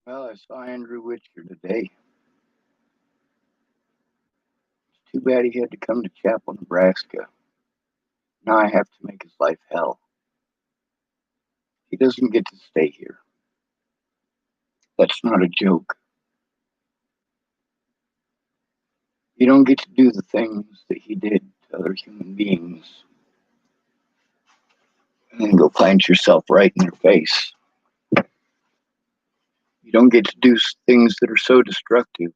Well, I saw Andrew Whitaker today. It's too bad he had to come to Chapel, Nebraska. Now I have to make his life hell. He doesn't get to stay here. That's not a joke. You don't get to do the things that he did to other human beings and then go plant yourself right in their face. You don't get to do things that are so destructive.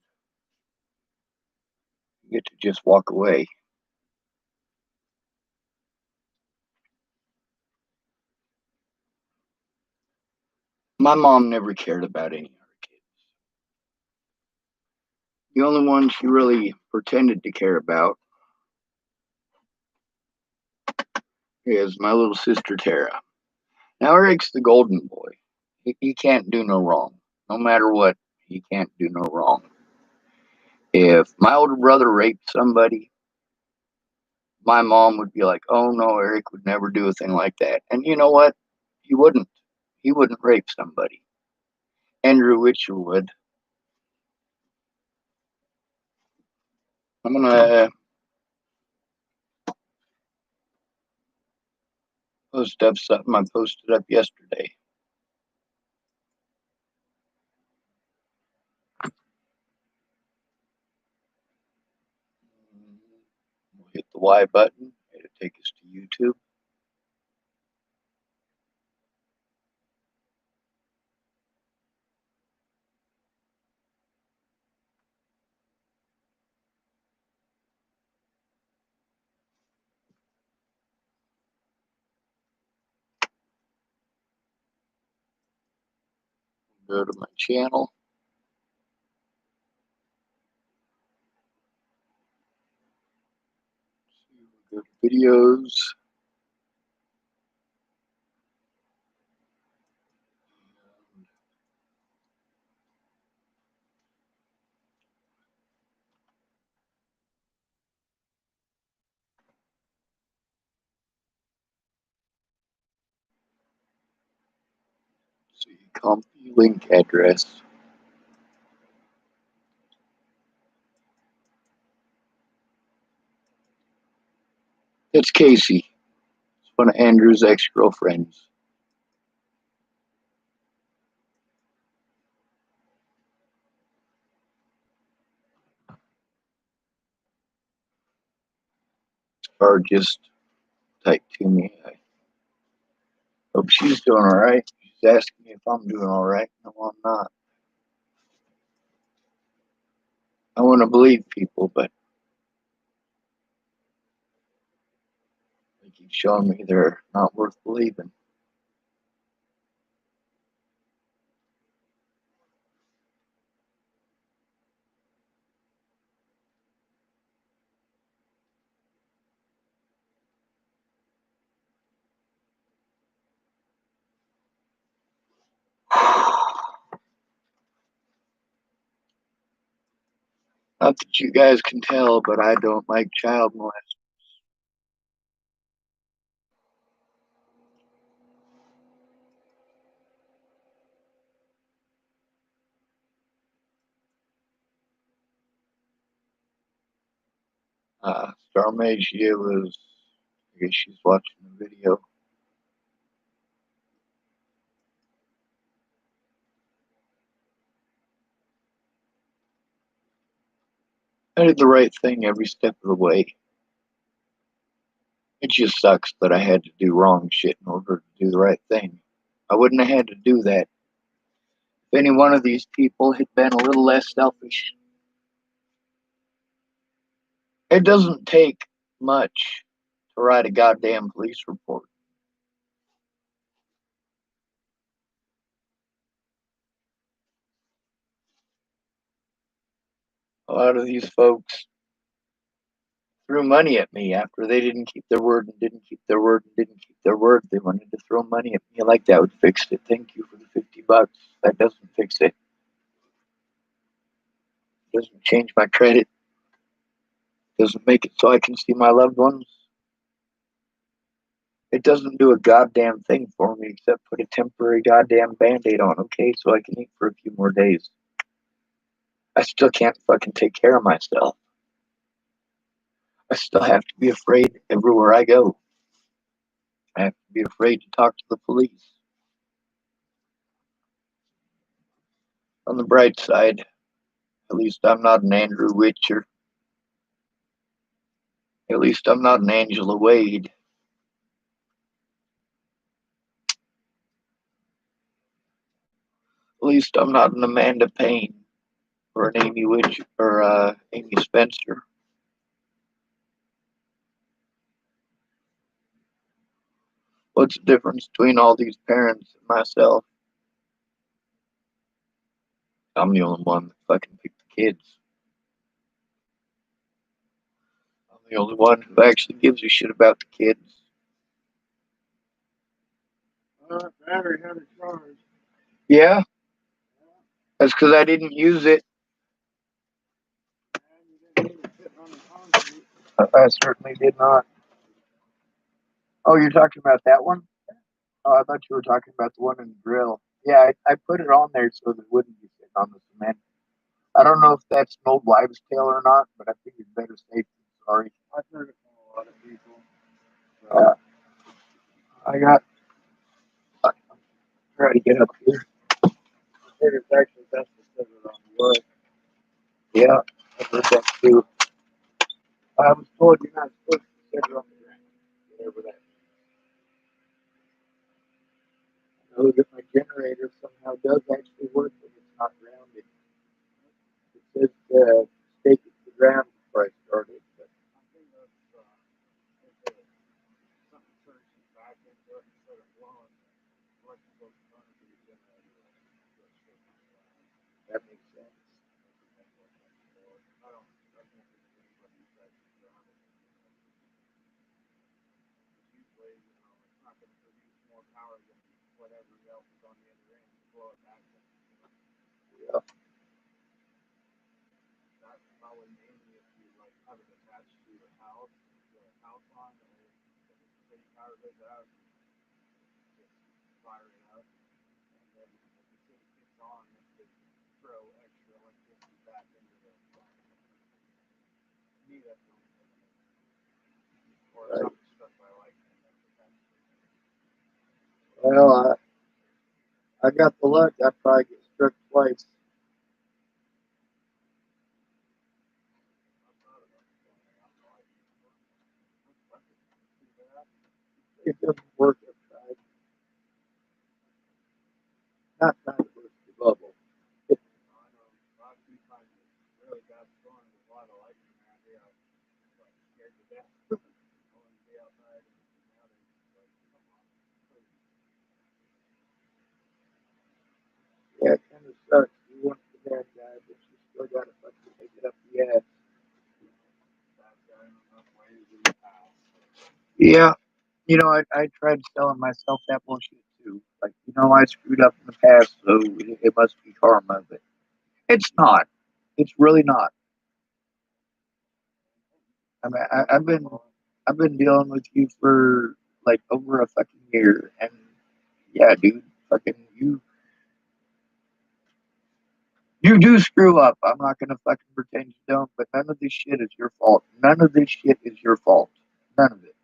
You get to just walk away. My mom never cared about any of her kids. The only one she really pretended to care about is my little sister Tara. Now Eric's the golden boy. He can't do no wrong. No matter what, he can't do no wrong. If my older brother raped somebody, my mom would be like, "Oh no, Eric would never do a thing like that." And you know what? He wouldn't. He wouldn't rape somebody. Andrew Witcher would. I'm gonna post up something I posted up yesterday. We'll hit the Y button. It'll take us to YouTube. Go to my channel. Go to videos. See, copy link address. It's Casey. It's one of Andrew's ex-girlfriends. Or just type to me. I hope she's doing all right. She's asking me if I'm doing all right. No, I'm not. I want to believe people, but they keep showing me they're not worth believing. Not that you guys can tell, but I don't like child molesting. Starmagia was, I guess she's watching the video. I did the right thing every step of the way. It just sucks that I had to do wrong shit in order to do the right thing. I wouldn't have had to do that if any one of these people had been a little less selfish. It doesn't take much to write a goddamn police report. A lot of these folks threw money at me after they didn't keep their word and didn't keep their word and didn't keep their word. They wanted to throw money at me like that would fix it. Thank you for the $50. That doesn't fix it. Doesn't change my credit. Doesn't make it so I can see my loved ones. It doesn't do a goddamn thing for me except put a temporary goddamn band-aid on, okay, so I can eat for a few more days. I still can't fucking take care of myself. I still have to be afraid everywhere I go. I have to be afraid to talk to the police. On the bright side, at least I'm not an Andrew Witcher. At least I'm not an Angela Wade. At least I'm not an Amanda Payne or an Amy Witcher or Amy Spencer. What's the difference between all these parents and myself? I'm the only one that fucking picked the kids. I'm the only one who actually gives a shit about the kids. Battery had a charge. Yeah, that's because I didn't use it. I certainly did not. Oh, you're talking about that one? Oh, I thought you were talking about the one in the grill. Yeah, I put it on there so that it wouldn't be sitting on the cement. I don't know if that's an old wives' tale or not, but I think it's better safe than sorry. I've heard it from a lot of people. So, I got. I'm trying to get up here. I heard it's actually best to sit it on wood. Yeah, I heard that too. I was told you're not supposed to sit it on the ground. Whatever that means. I know that my generator somehow does actually work when it's not grounded. It says stake it to the ground before I started, but I think that's something surging back into it instead of blowing electrical current to the generator. that makes sense. I can't think of anybody who's actually grounded. Usually, it's not going to produce more power than whatever else is on the other end to blow it back. Yeah. That's probably mainly if you like have it attached to your house, the house line, and the power goes out, just fire it up, and then as soon as it kicks on, it could throw extra electricity back into the line. To me, that's the only thing. Or Right. something struck by lightning. Well, I got the luck. I probably get struck twice. It doesn't work. I've tried. Not trying to burst the bubble. I know last few times it's really bad storm with a lot of lightning around here. I was like scared to death. I wanted to be outside and now they're like, come on. Yeah, it kind of sucks. You want the bad guy, but you still got to fucking take it up the ass. Bad guy in enough ways in the past. Yeah. You know, I tried telling myself that bullshit too. Like, I screwed up in the past, so it must be karma. But it's not. It's really not. I mean, I've been dealing with you for like over a fucking year, and yeah, dude, fucking you do screw up. I'm not gonna fucking pretend you don't, but none of this shit is your fault. None of this shit is your fault. None of it.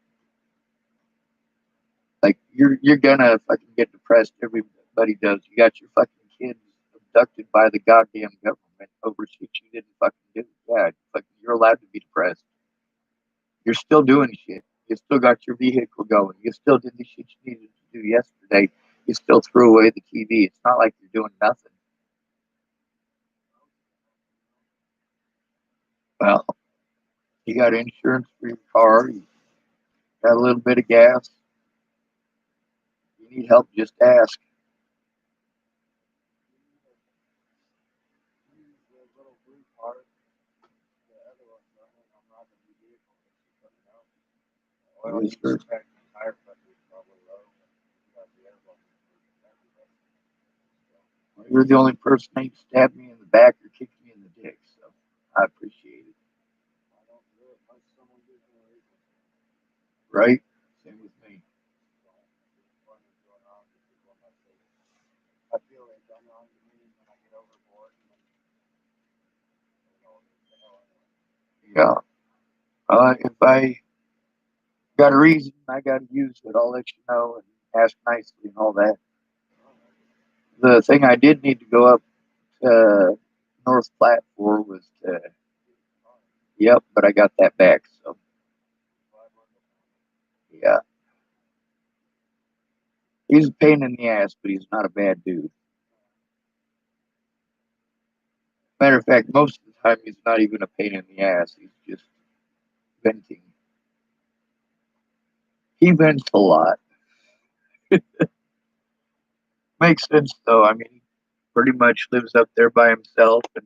Like you're gonna fucking get depressed. Everybody does. You got your fucking kids abducted by the goddamn government over shit you didn't fucking do. Yeah, fucking, you're allowed to be depressed. You're still doing shit. You still got your vehicle going. You still did the shit you needed to do yesterday. You still threw away the TV. It's not like you're doing nothing. Well, you got insurance for your car. You got a little bit of gas. You need help, just ask. Use the little blue part. The other one's running. I'm not going to be vehicle. Oil Yes, sir. check and tire pressure is probably low. You got the air bubble. You're the only person that stabbed me in the back or kicked me in the dick, so I appreciate it. I don't do it unless someone gives me a reason. Right? Same with me. done wrong to me, and then I get overboard, and then it all goes to hell anyway. Yeah. If I got a reason, I got to use it. I'll let you know and ask nicely and all that. The thing I did need to go up to North Platte for was to, yep, but I got that back. So, yeah. He's a pain in the ass, but he's not a bad dude. Matter of fact, most of the time he's not even a pain in the ass. He's just venting. He vents a lot. Makes sense though. I mean, he pretty much lives up there by himself, and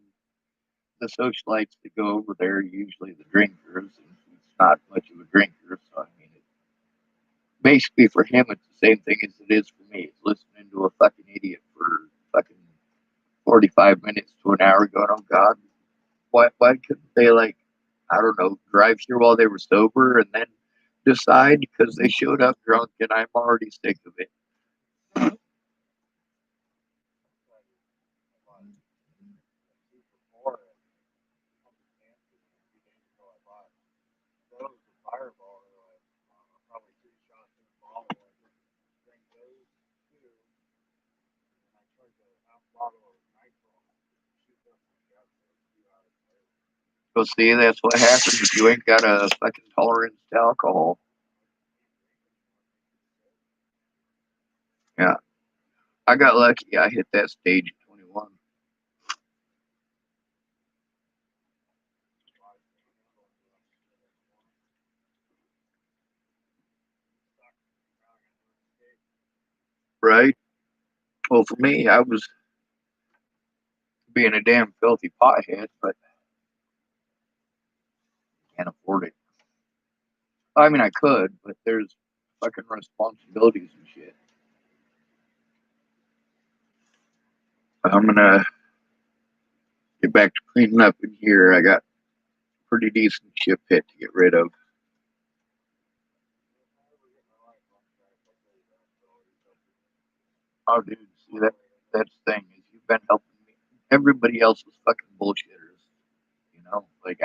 the socialites that go over there are usually the drinkers, and he's not much of a drinker. So I mean, basically for him, it's the same thing as it is for me. It's listening to a fucking idiot for fucking 45 minutes to an hour, going, "Oh God, why couldn't they like, I don't know, drive here while they were sober and then decide because they showed up drunk and I'm already sick of it." Fireball, like, probably 3 shots in a bottle. I just drink those two, and I charge a half bottle of nitro. Shoot up my gut for a few hours later. So see, that's what happens if you ain't got a fucking tolerance to alcohol. Yeah, I got lucky. I hit that stage at 21. Right? Well, for me, I was being a damn filthy pothead, but can't afford it. I mean, I could, but there's fucking responsibilities and shit. I'm gonna get back to cleaning up in here. I got a pretty decent shit pit to get rid of. Oh, dude, see that's the thing is you've been helping me. Everybody else was fucking bullshitters, you know. Like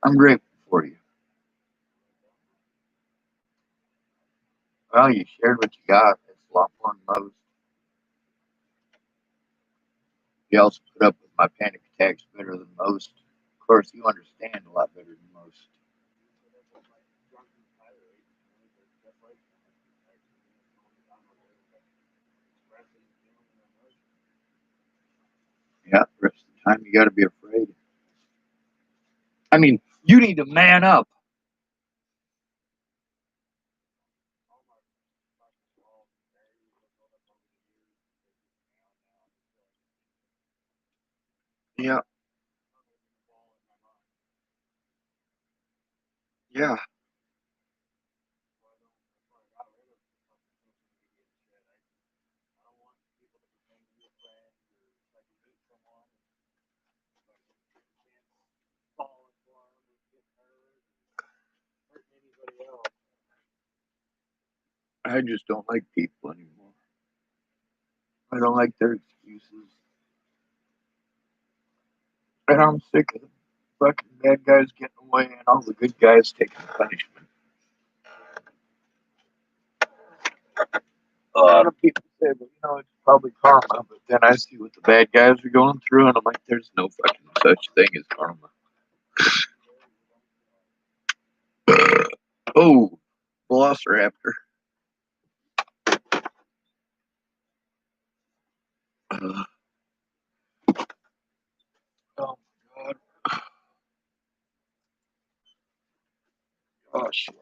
I'm grateful for you. Well, you shared what you got. That's a lot more than most. You also put up with my panic attacks better than most. Of course, you understand a lot better than most. Yeah, the rest of the time you got to be afraid. I mean, you need to man up. Yeah, yeah, I just don't like people anymore. I don't like their excuses. And I'm sick of the fucking bad guys getting away and all the good guys taking punishment. A lot of people say, but it's probably karma. But then I see what the bad guys are going through, and I'm like, there's no fucking such thing as karma. Oh, Velociraptor. Uh, oh my god. Oh shit.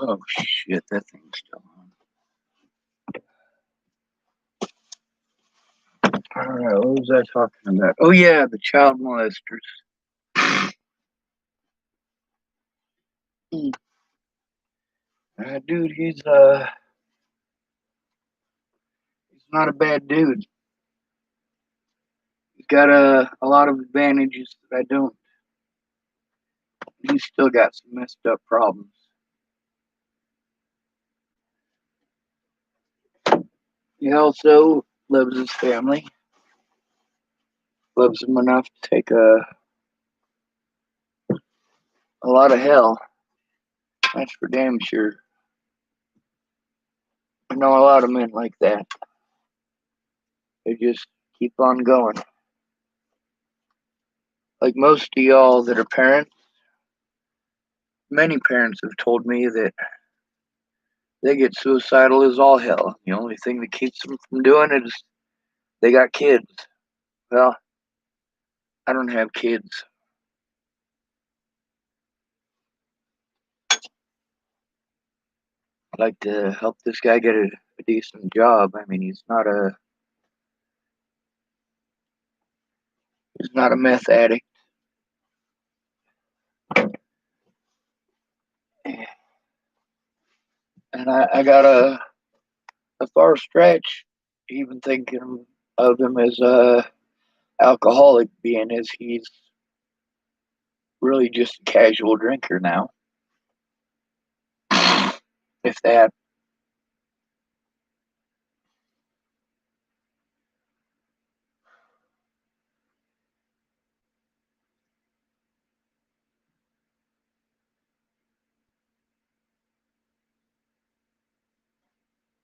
Oh shit, that thing's still on. Alright, what was I talking about? Oh yeah, the child molesters. Dude, he's not a bad dude. He's got a lot of advantages that I don't. He's still got some messed up problems. He also loves his family, loves them enough to take a lot of hell. That's for damn sure. I know a lot of men like that. They just keep on going. Like most of y'all that are parents, many parents have told me that they get suicidal as all hell. The only thing that keeps them from doing it is they got kids. Well, I don't have kids. I'd like to help this guy get a decent job. I mean, he's not a meth addict. And I got a far stretch even thinking of him as a alcoholic, being as he's really just a casual drinker now. If that.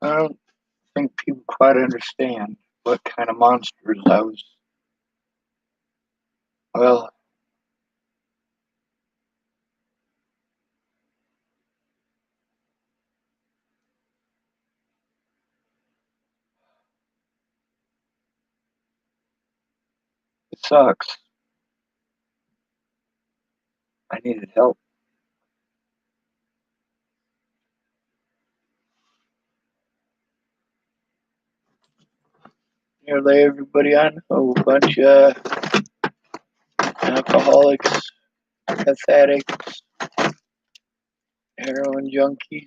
I don't think people quite understand what kind of monsters I was. Well, it sucks. I needed help. Nearly everybody I know, a bunch of alcoholics, meth addicts, heroin junkies.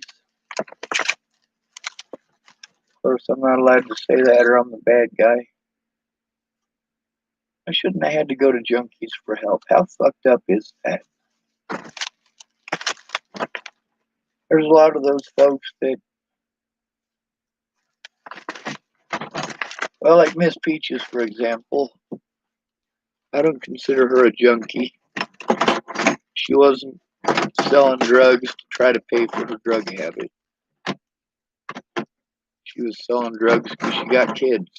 Of course, I'm not allowed to say that or I'm the bad guy. I shouldn't have had to go to junkies for help. How fucked up is that? There's a lot of those folks that, well, like Miss Peaches, for example. I don't consider her a junkie. She wasn't selling drugs to try to pay for her drug habit. She was selling drugs because she got kids.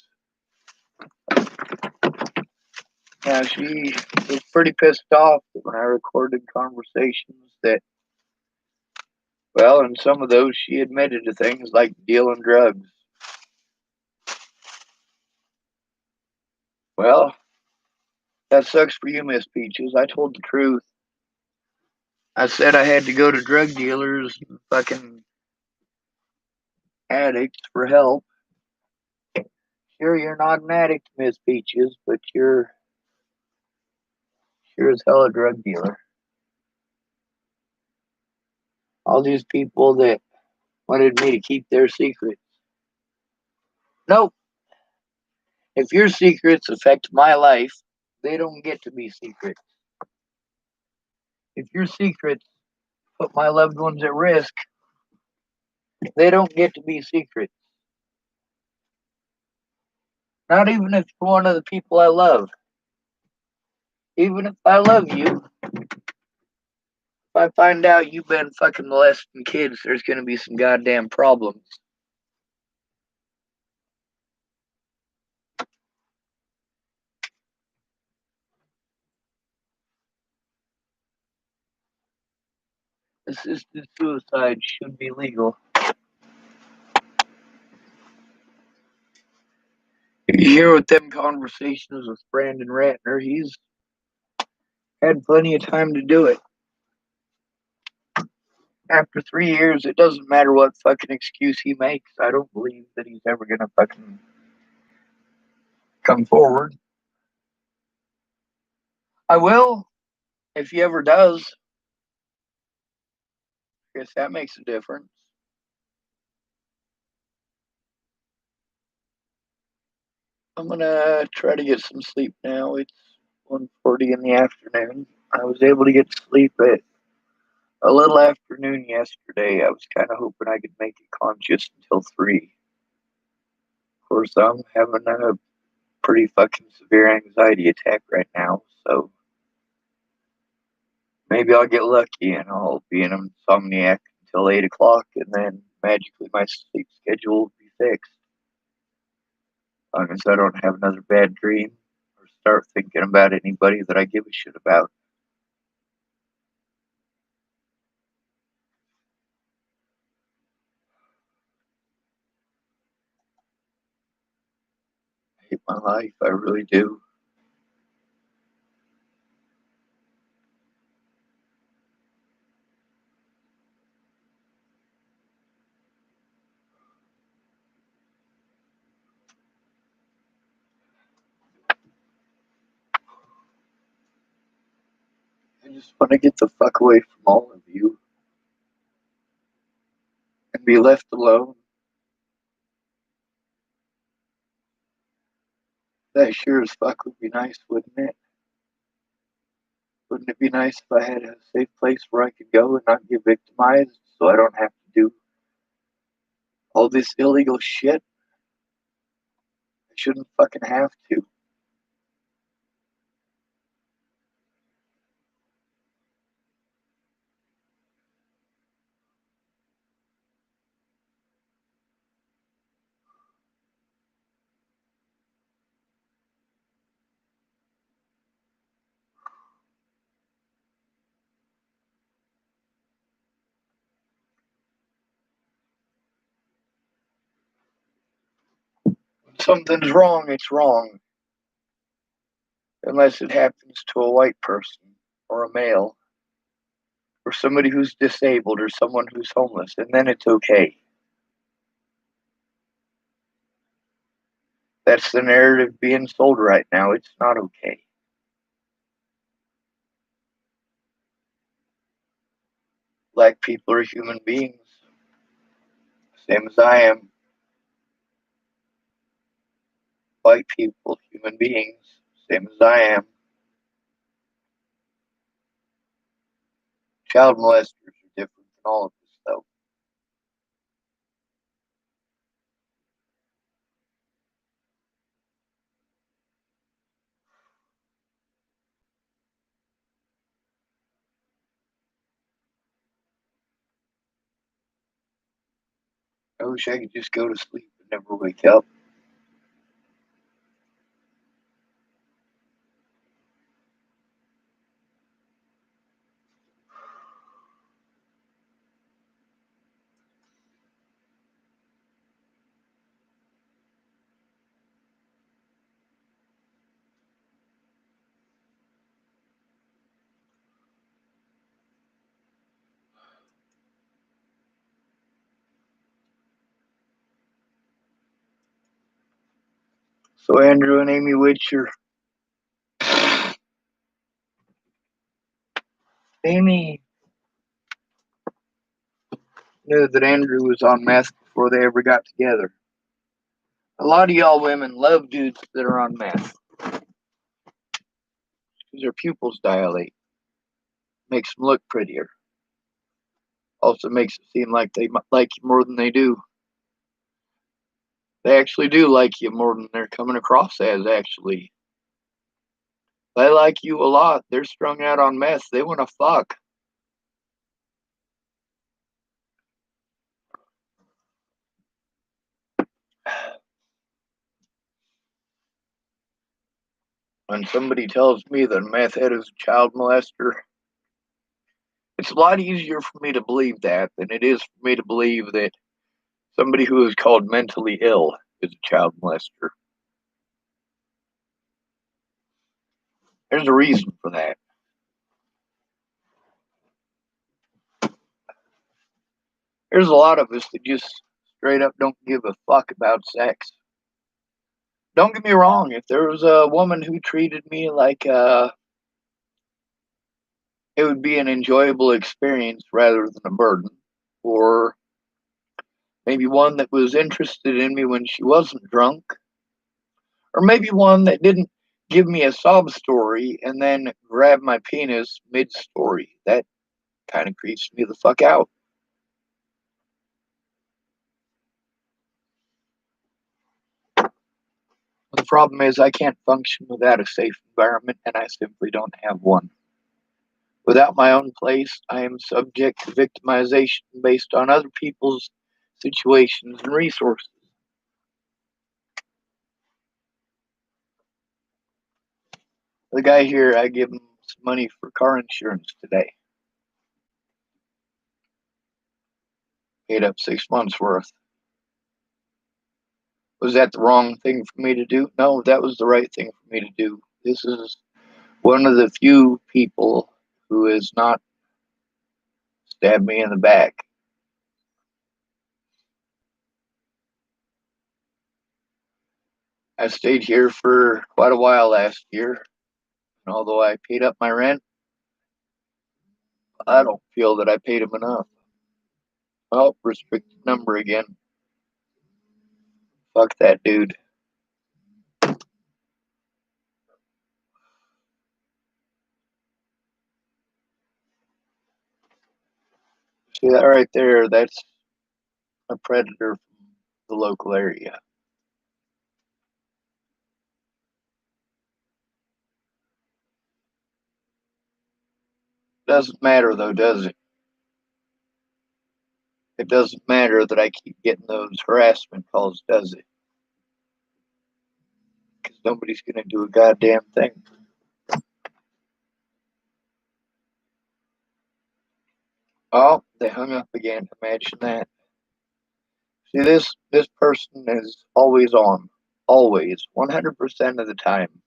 Now, she was pretty pissed off when I recorded conversations that, well, in some of those, she admitted to things like dealing drugs. Well, that sucks for you, Miss Peaches. I told the truth. I said I had to go to drug dealers and fucking addicts for help. Sure, you're not an addict, Miss Peaches, but you're sure as hell a drug dealer. All these people that wanted me to keep their secrets. Nope. If your secrets affect my life, they don't get to be secrets. If your secrets put my loved ones at risk, they don't get to be secrets. Not even if you're one of the people I love. Even if I love you, if I find out you've been fucking molesting kids, there's gonna be some goddamn problems. Assisted suicide should be legal. You hear with them conversations with Brandon Ratner, he's had plenty of time to do it. After 3 years, it doesn't matter what fucking excuse he makes. I don't believe that he's ever gonna fucking come forward. I will, if he ever does. I guess that makes a difference. I'm gonna try to get some sleep now. It's 1:40 in the afternoon. I was able to get sleep at a little afternoon yesterday. I was kind of hoping I could make it conscious until 3. Of course, I'm having a pretty fucking severe anxiety attack right now, so maybe I'll get lucky and I'll be an insomniac until 8 o'clock, and then magically my sleep schedule will be fixed. As long as I don't have another bad dream or start thinking about anybody that I give a shit about. I hate my life, I really do. I just want to get the fuck away from all of you and be left alone. That sure as fuck would be nice, wouldn't it? Wouldn't it be nice if I had a safe place where I could go and not get victimized so I don't have to do all this illegal shit? I shouldn't fucking have to. When something's wrong, it's wrong. Unless it happens to a white person or a male or somebody who's disabled or someone who's homeless, and then it's okay. That's the narrative being sold right now. It's not okay. Black people are human beings, same as I am. White people, human beings, same as I am. Child molesters are different than all of this, though. I wish I could just go to sleep and never wake up. So Andrew and Amy Witcher. Amy knew that Andrew was on meth before they ever got together. A lot of y'all women love dudes that are on meth because their pupils dilate. Makes them look prettier. Also makes it seem like they like you more than they do. They actually do like you more than they're coming across as, actually. They like you a lot. They're strung out on meth. They want to fuck. When somebody tells me that a meth head is a child molester, it's a lot easier for me to believe that than it is for me to believe that somebody who is called mentally ill is a child molester. There's a reason for that. There's a lot of us that just straight up don't give a fuck about sex. Don't get me wrong, if there was a woman who treated me like it would be an enjoyable experience rather than a burden, or maybe one that was interested in me when she wasn't drunk, or maybe one that didn't give me a sob story and then grab my penis mid story. That kind of creeps me the fuck out. The problem is, I can't function without a safe environment, and I simply don't have one. Without my own place, I am subject to victimization based on other people's situations and resources. The guy here, I give him some money for car insurance today. Paid up 6 months worth. Was that the wrong thing for me to do? No, that was the right thing for me to do. This is one of the few people who has not stabbed me in the back. I stayed here for quite a while last year, and although I paid up my rent, I don't feel that I paid him enough. Oh, restricted number again. Fuck that dude. See that right there? That's a predator from the local area. Doesn't matter though, does it? It doesn't matter that I keep getting those harassment calls, does it? Because nobody's gonna do a goddamn thing. Oh, they hung up again. Imagine that. See, this person is always on, always, 100% of the time.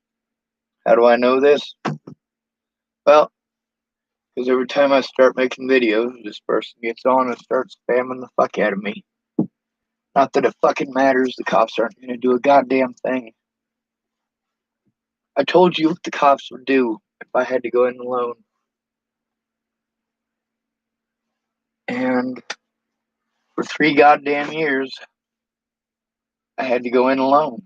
How do I know this? Well, because every time I start making videos, this person gets on and starts spamming the fuck out of me. Not that it fucking matters. The cops aren't going to do a goddamn thing. I told you what the cops would do if I had to go in alone. And for 3 goddamn years, I had to go in alone.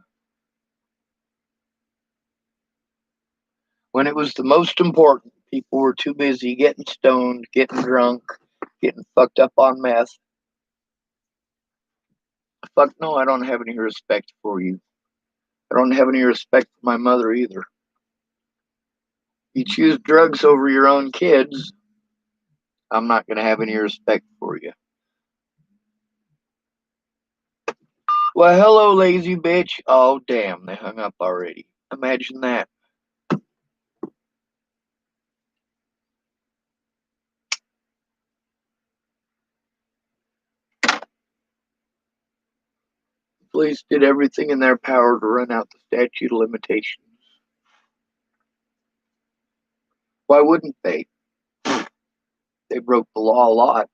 When it was the most important, people were too busy getting stoned, getting drunk, getting fucked up on meth. Fuck no, I don't have any respect for you. I don't have any respect for my mother either. You choose drugs over your own kids, I'm not going to have any respect for you. Well, hello, lazy bitch. Oh, damn, they hung up already. Imagine that. The police did everything in their power to run out the statute of limitations. Why wouldn't they? They broke the law a lot.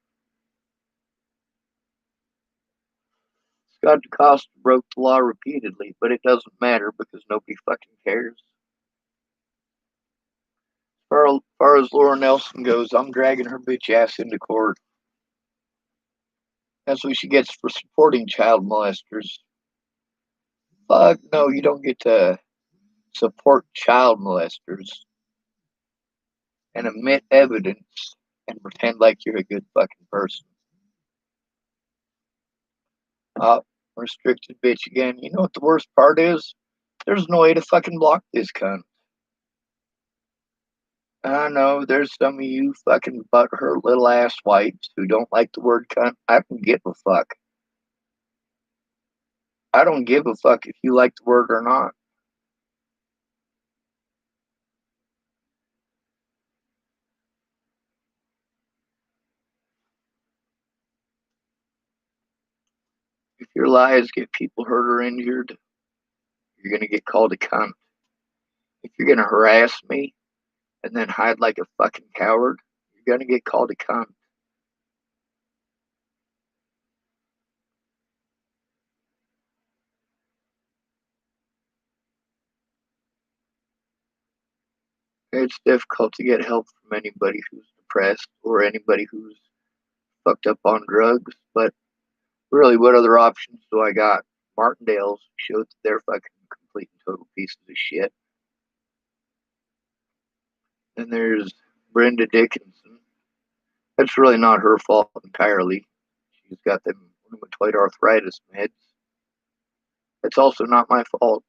Scott DeCosta broke the law repeatedly, but it doesn't matter because nobody fucking cares. As far as Laura Nelson goes, I'm dragging her bitch ass into court. That's what she gets for supporting child molesters. Fuck no, you don't get to support child molesters and admit evidence and pretend like you're a good fucking person. Restricted bitch again. You know what the worst part is? There's no way to fucking block this cunt. I know there's some of you fucking butthurt little ass whites who don't like the word cunt. I don't give a fuck. I don't give a fuck if you like the word or not. If your lies get people hurt or injured, you're gonna get called a cunt. If you're gonna harass me and then hide like a fucking coward, you're gonna get called a cunt. It's difficult to get help from anybody who's depressed or anybody who's fucked up on drugs, but really, what other options do I got? Martindale's showed that they're fucking complete and total pieces of shit. And there's Brenda Dickinson. That's really not her fault entirely. She's got them rheumatoid arthritis meds. It's also not my fault.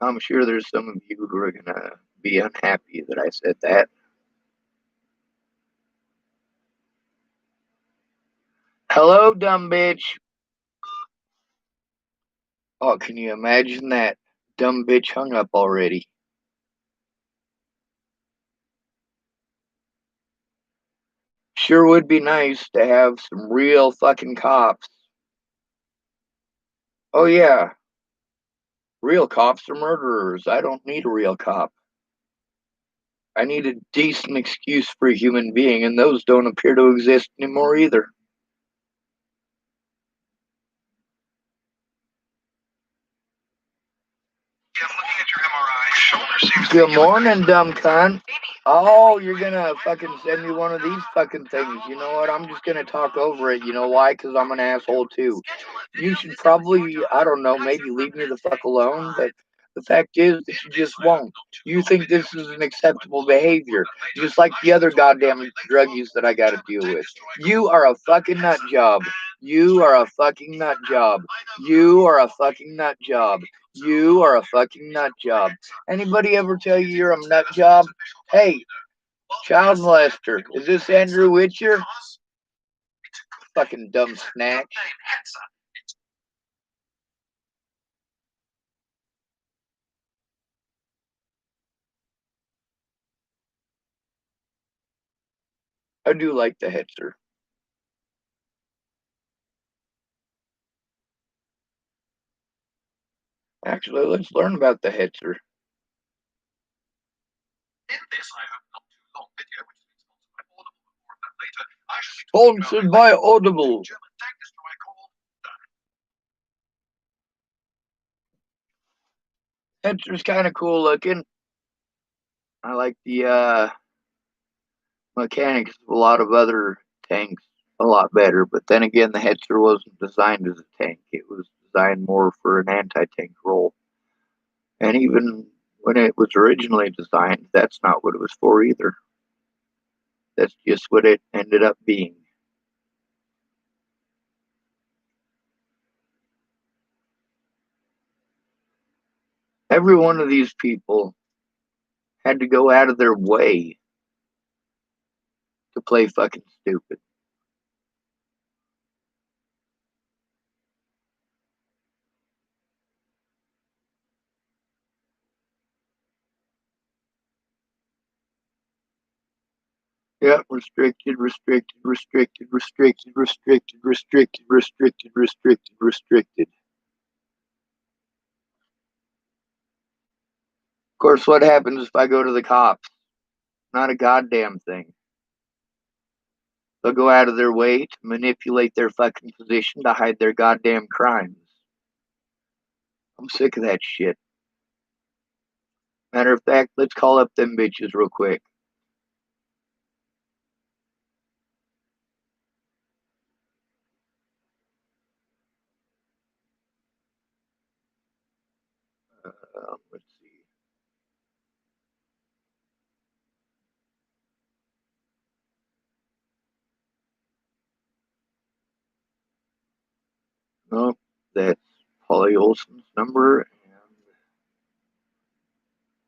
I'm sure there's some of you who are gonna be unhappy that I said that. Hello, dumb bitch. Oh, can you imagine that? Dumb bitch hung up already. Sure would be nice to have some real fucking cops. Oh, yeah. Real cops are murderers. I don't need a real cop. I need a decent excuse for a human being, and those don't appear to exist anymore either. Good morning, dumb cunt. Oh, you're gonna fucking send me one of these fucking things. You know what? I'm just gonna talk over it. You know why? Because I'm an asshole too. You should probably, I don't know, maybe leave me the fuck alone. But the fact is that you just won't. You think this is an acceptable behavior, just like the other goddamn druggies that I gotta deal with. You are a fucking nut job. You are a fucking nut job. You are a fucking nut job. You are a fucking nut job. Anybody ever tell you you're a nut job? Hey, child molester, is this Andrew Witcher? Fucking dumb snatch. I do like the Hetzer. Actually, let's learn about the Hetzer. Sponsored by Audible. Hetzer's kind of cool looking. I like the mechanics of a lot of other tanks a lot better. But then again, the Hetzer wasn't designed as a tank. It was designed more for an anti-tank role. And even when it was originally designed, that's not what it was for either. That's just what it ended up being. Every one of these people had to go out of their way to play fucking stupid. Yeah, restricted, restricted, restricted, restricted, restricted, restricted, restricted, restricted, restricted. Of course, what happens if I go to the cops? Not a goddamn thing. They'll go out of their way to manipulate their fucking position to hide their goddamn crimes. I'm sick of that shit. Matter of fact, let's call up them bitches real quick. Let's see. Nope, that's Polly Olson's number. And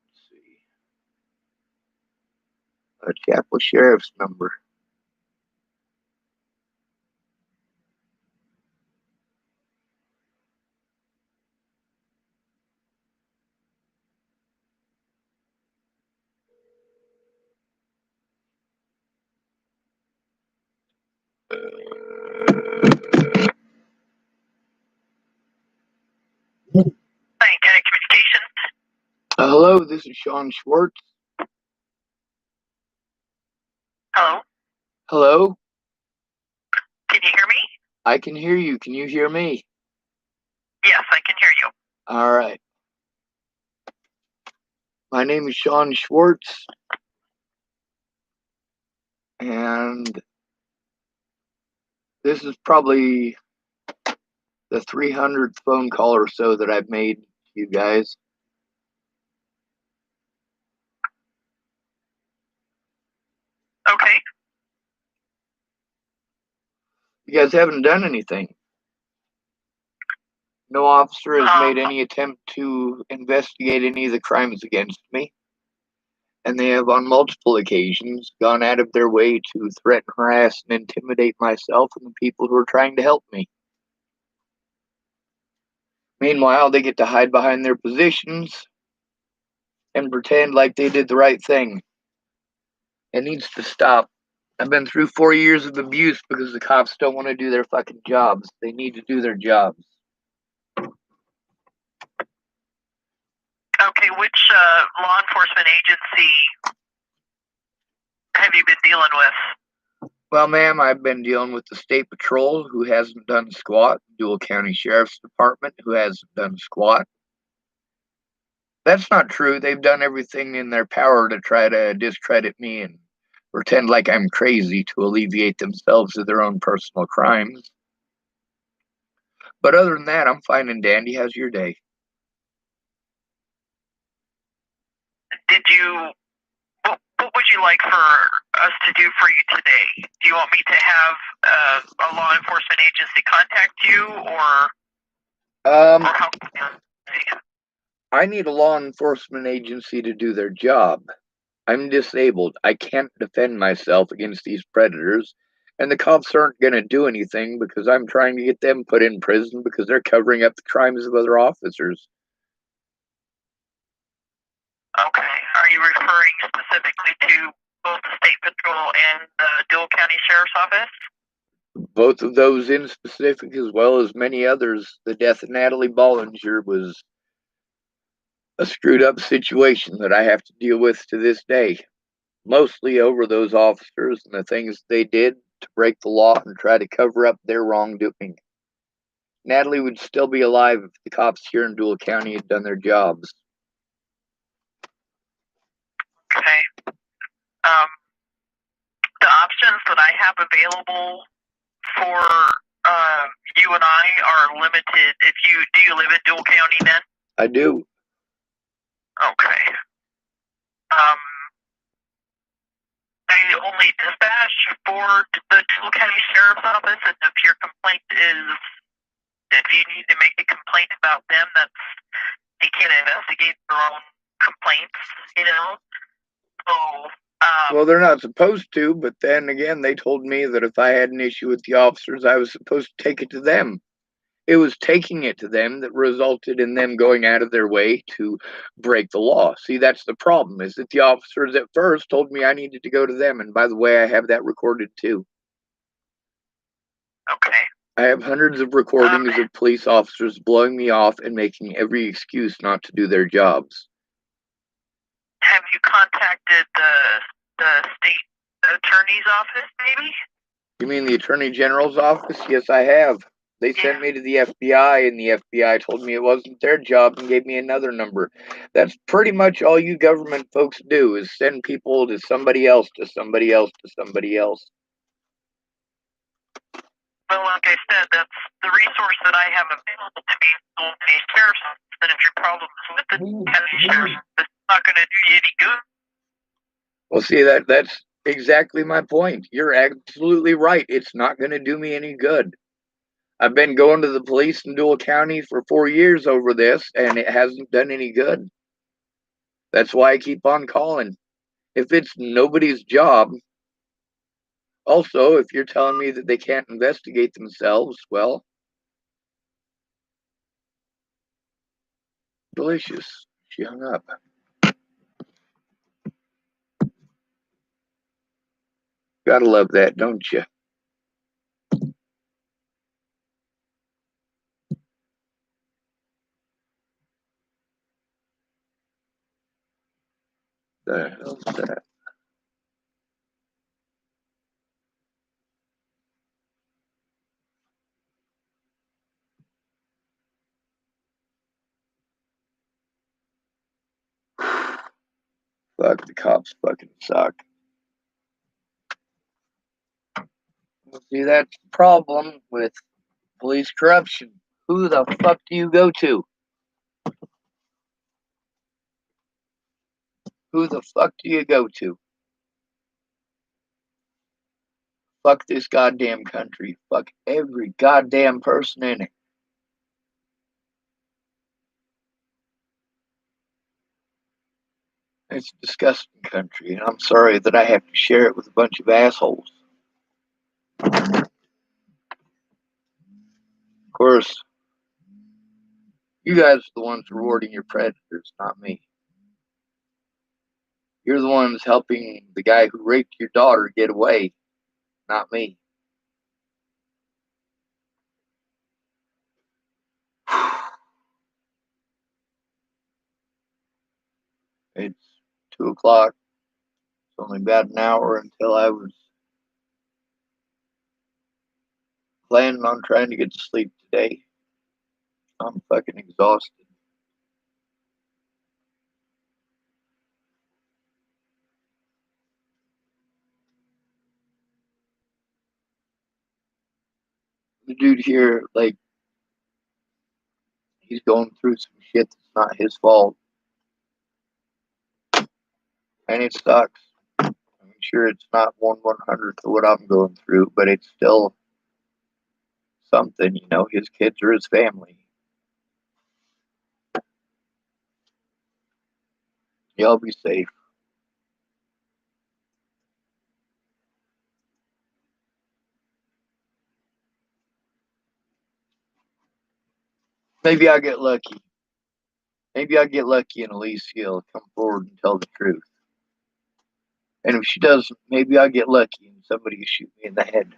let's see, a Chapel Sheriff's number. Communication. Hello, this is Sean Schwartz. Hello? Hello? Can you hear me? I can hear you. Can you hear me? Yes, I can hear you. All right. My name is Sean Schwartz, and this is probably the 300th phone call or so that I've made to you guys. Okay. You guys haven't done anything. No officer has made any attempt to investigate any of the crimes against me, and they have on multiple occasions gone out of their way to threaten, harass, and intimidate myself and the people who are trying to help me. Meanwhile, they get to hide behind their positions and pretend like they did the right thing. It needs to stop. I've been through 4 years of abuse because the cops don't want to do their fucking jobs. They need to do their jobs. Okay, which law enforcement agency have you been dealing with? Well, ma'am, I've been dealing with the State Patrol, who hasn't done squat, Dual County Sheriff's Department, who hasn't done squat. That's not true. They've done everything in their power to try to discredit me and pretend like I'm crazy to alleviate themselves of their own personal crimes. But other than that, I'm fine and dandy. How's your day? Did you? What would you like for us to do for you today? Do you want me to have a law enforcement agency contact you, or how? I need a law enforcement agency to do their job. I'm disabled. I can't defend myself against these predators, and the cops aren't going to do anything because I'm trying to get them put in prison because they're covering up the crimes of other officers. Okay. Are you referring specifically to both the State Patrol and the Dual County Sheriff's Office? Both of those in specific, as well as many others. The death of Natalie Bollinger was a screwed up situation that I have to deal with to this day, mostly over those officers and the things they did to break the law and try to cover up their wrongdoing. Natalie would still be alive if the cops here in Dual County had done their jobs. Okay. The options that I have available for you and I are limited. Do you live in Dual County then? I do. Okay. I only dispatch for the Dual County Sheriff's Office, and if your complaint is, if you need to make a complaint about them, they can investigate their own complaints, So, well, they're not supposed to, but then again, they told me that if I had an issue with the officers, I was supposed to take it to them. It was taking it to them that resulted in them going out of their way to break the law. See, that's the problem, is that the officers at first told me I needed to go to them. And by the way, I have that recorded too. Okay. I have hundreds of recordings of police officers blowing me off and making every excuse not to do their jobs. Have you contacted the state attorney's office, maybe? You mean the Attorney General's office? Yes, I have. They sent me to the FBI, and the FBI told me it wasn't their job and gave me another number. That's pretty much all you government folks do, is send people to somebody else, to somebody else, to somebody else. Well, like I said, that's the resource that I have available to me is the sheriff's office. And if your problem is with the county sheriff's office, it's not going to do you any good. Well, see, that's exactly my point. You're absolutely right. It's not going to do me any good. I've been going to the police in Dual County for 4 years over this, and it hasn't done any good. That's why I keep on calling. If it's nobody's job, also, if you're telling me that they can't investigate themselves, well, delicious. She hung up. Gotta love that, don't you? The hell's that? Fuck, the cops fucking suck. See, that's the problem with police corruption. Who the fuck do you go to? Who the fuck do you go to? Fuck this goddamn country. Fuck every goddamn person in it. It's a disgusting country, and I'm sorry that I have to share it with a bunch of assholes. Of course, you guys are the ones rewarding your predators, not me. You're the ones helping the guy who raped your daughter get away, not me. It's 2 o'clock. It's only about an hour until I was planning on trying to get to sleep today. I'm fucking exhausted. The dude here, like, he's going through some shit that's not his fault. And it sucks. I'm sure it's not 1/100th of what I'm going through, but it's still something, you know. His kids are his family. Y'all be safe. Maybe I'll get lucky. Maybe I'll get lucky and Elise will come forward and tell the truth. And if she doesn't, maybe I'll get lucky and somebody will shoot me in the head.